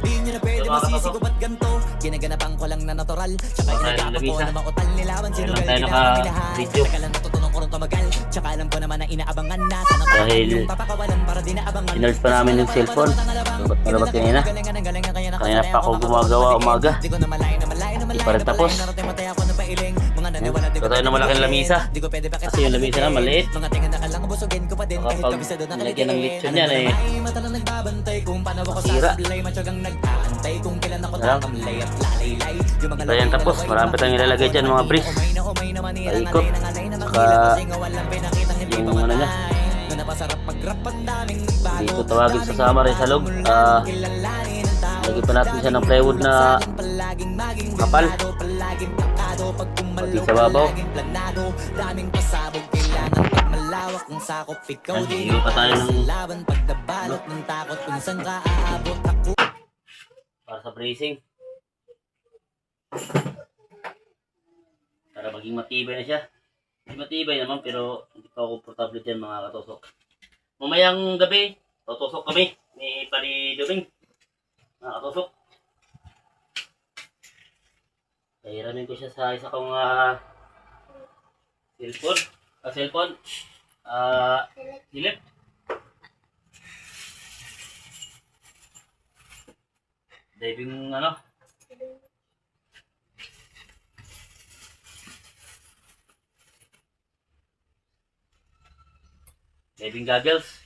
Di nyo na pwede masisigo ba't ganto. Ginaganapan ko lang na natural. Tsaka ginagapan ko na mautal nilawan. Sinugal kinakamilahan. Tagal lang natutunan ko rin tumagal. Tsaka alam ko naman na inaabangan na. Dahil inalts pa namin yung cellphone. Malabat kanina. Kanina pa ako gumagawa umaga. Di pa rin tapos. So tayo na malaking lamisa. Kasi yung lamisa na maliit. Kapag nilagyan ng lechon yan eh, masira. Ito yan tapos. Marami pa tayong ilalagay dyan mga bris. Paikot. Saka yung ano niya. Dito tawagin sa summer sa loob. Lagyan pa natin siya ng plywood na kapal. Pati sa babaw. Hihilo pa tayo ng para sa bracing. Para maging matibay na siya. Hindi matibay naman pero hindi pa ako komportable dyan mga katusok. Mamayang gabi, tutusok kami ni Paliduming. Mga katusok. Kahiramin ko siya sa isa kong cellphone. Silip. Diving ano? Diving goggles.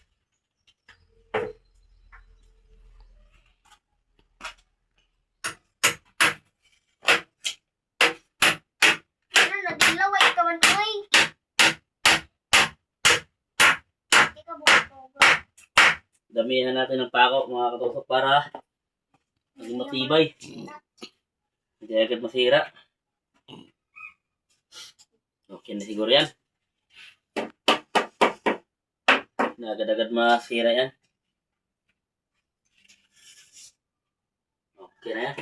Damihan natin ng pako mga katusok para maging matibay. Hindi agad masira. Okay na siguro yan. Na agad-agad masira yan. Okay na yan.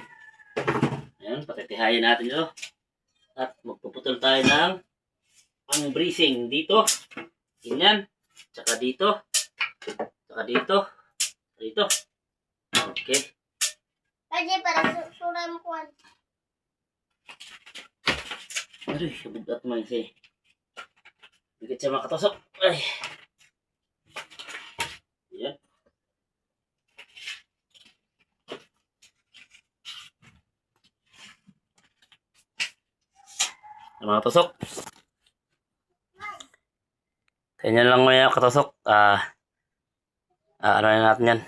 Ayan, patitihayin natin ito. At magpuputol tayo ng ang bracing dito. Ganyan. Tsaka dito. Tsaka dito. Dito. Okay. Pwede para suray mo kuwan. Aray, kabugat man siya. Bigit siya makatusok. Ay. Yan. Mga katusok. Ganyan lang mga katusok. Ano na natin yan.